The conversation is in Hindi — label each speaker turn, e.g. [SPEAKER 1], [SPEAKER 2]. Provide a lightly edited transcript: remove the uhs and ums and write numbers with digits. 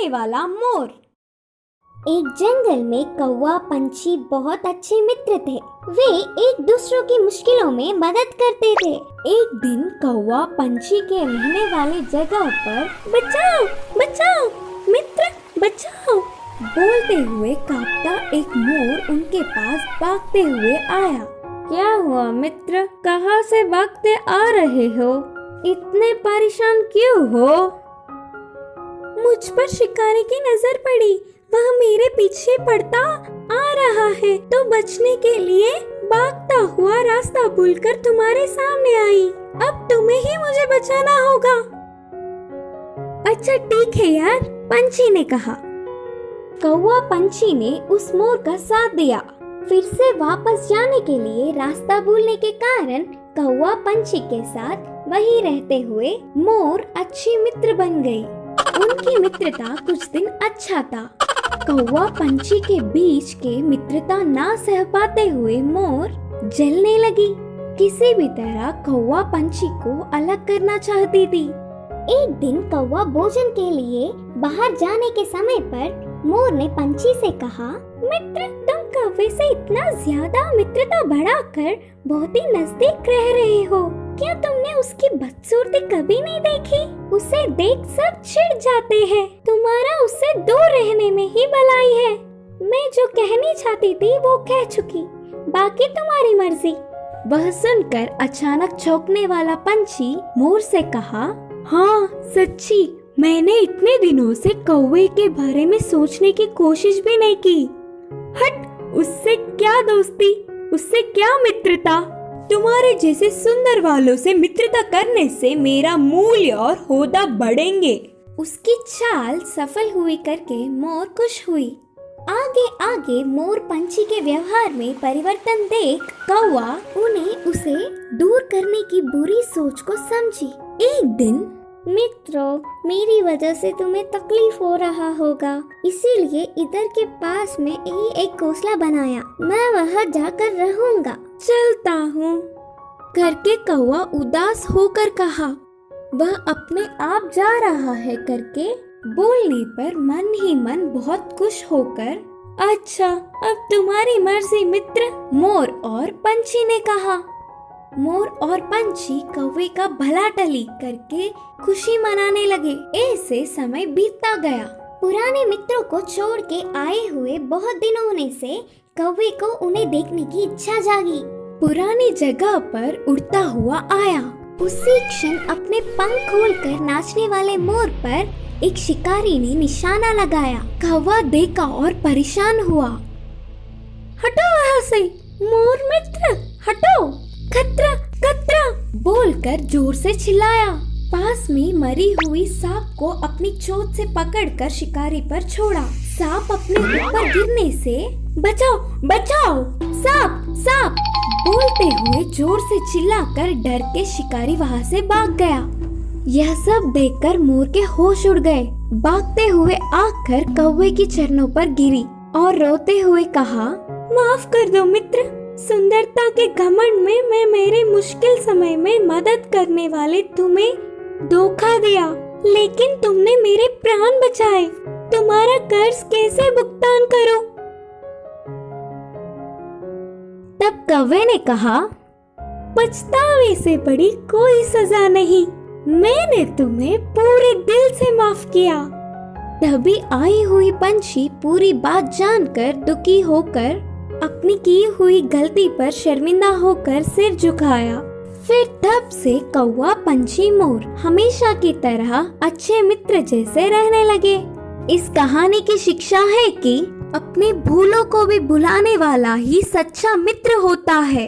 [SPEAKER 1] सिखाने वाला मोर। एक जंगल में कौवा पंछी बहुत अच्छे मित्र थे। वे एक दूसरों की मुश्किलों में मदद करते थे। एक दिन कौवा पंछी के रहने वाले जगह पर बचाओ बचाओ मित्र बचाओ बोलते हुए कांपता एक मोर उनके पास भागते हुए आया। क्या हुआ मित्र, कहाँ से भागते आ रहे हो? इतने परेशान क्यों हो? मुझ पर शिकारी की नजर पड़ी, वह मेरे पीछे पड़ता आ रहा है तो बचने के लिए भागता हुआ रास्ता भूलकर तुम्हारे सामने आई। अब तुम्हें ही मुझे बचाना होगा। अच्छा ठीक है यार, पंछी ने कहा। कौवा पंछी ने उस मोर का साथ दिया। फिर से वापस जाने के लिए रास्ता भूलने के कारण कौवा पंछी के साथ वहीं रहते हुए मोर अच्छी मित्र बन गई। उनकी मित्रता कुछ दिन अच्छा था। कौवा पंछी के बीच के मित्रता ना सह पाते हुए मोर जलने लगी। किसी भी तरह कौवा पंछी को अलग करना चाहती थी। एक दिन कौवा भोजन के लिए बाहर जाने के समय पर मोर ने पंछी से कहा, मित्र तुम कौवे से इतना ज्यादा मित्रता बढ़ाकर बहुत ही नजदीक रह रहे हो। क्या तुमने उसकी बदसूरती कभी नहीं देखी? उसे देख सब चिढ़ जाते हैं। तुम्हारा उससे दूर रहने में ही भलाई है। मैं जो कहनी चाहती थी वो कह चुकी, बाकी तुम्हारी मर्जी। वह सुनकर अचानक चौंकने वाला पंछी मोर से कहा, हाँ सच्ची, मैंने इतने दिनों से कौवे के बारे में सोचने की कोशिश भी नहीं की। हट, उससे क्या दोस्ती, उससे क्या मित्रता। तुम्हारे जैसे सुंदर वालों से मित्रता करने से मेरा मूल्य और होदा बढ़ेंगे। उसकी चाल सफल हुई करके मोर खुश हुई। आगे आगे मोर पंछी के व्यवहार में परिवर्तन देख कौवा उन्हें उसे दूर करने की बुरी सोच को समझी। एक दिन, मित्रों मेरी वजह से तुम्हें तकलीफ हो रहा होगा, इसीलिए इधर के पास में ही एक घोंसला बनाया। मैं वहाँ जाकर रहूंगा, चलता हूँ करके कौवा उदास होकर कहा। वह अपने आप जा रहा है करके बोलने पर मन ही मन बहुत खुश होकर, अच्छा अब तुम्हारी मर्जी मित्र, मोर और पंछी ने कहा। मोर और पंछी कौवे का भला टली करके खुशी मनाने लगे। ऐसे समय बीतता गया। पुराने मित्रों को छोड़ के आए हुए बहुत दिन होने से कौवे को उन्हें देखने की इच्छा जागी। पुरानी जगह पर उड़ता हुआ आया। उसी क्षण अपने पंख खोलकर नाचने वाले मोर पर एक शिकारी ने निशाना लगाया। कौवा देखा और परेशान हुआ। हटो वहाँ से, मोर मित्र हटो, खतरा खतरा बोलकर जोर से चिल्लाया। पास में मरी हुई सांप को अपनी चोंच से पकड़कर शिकारी पर छोड़ा। सांप अपने ऊपर गिरने से बचाओ बचाओ, सांप सांप बोलते हुए जोर से चिल्लाकर डर के शिकारी वहाँ से भाग गया। यह सब देखकर मोर के होश उड़ गए। भागते हुए आकर कौवे की चरणों पर गिरी और रोते हुए कहा, माफ कर दो मित्र, सुंदरता के घमंड में मैं मेरे मुश्किल समय में मदद करने वाले तुम्हें धोखा दिया, लेकिन तुमने मेरे प्राण बचाए। तुम्हारा कर्ज कैसे भुगतान करूं? तब कौवे ने कहा, पछतावे से बड़ी कोई सजा नहीं, मैंने तुम्हें पूरे दिल से माफ किया। तभी आई हुई पंछी पूरी बात जानकर दुखी होकर अपनी की हुई गलती पर शर्मिंदा होकर सिर झुकाया। फिर तब से कौवा पंछी मोर हमेशा की तरह अच्छे मित्र जैसे रहने लगे। इस कहानी की शिक्षा है कि अपने भूलों को भी भुलाने वाला ही सच्चा मित्र होता है।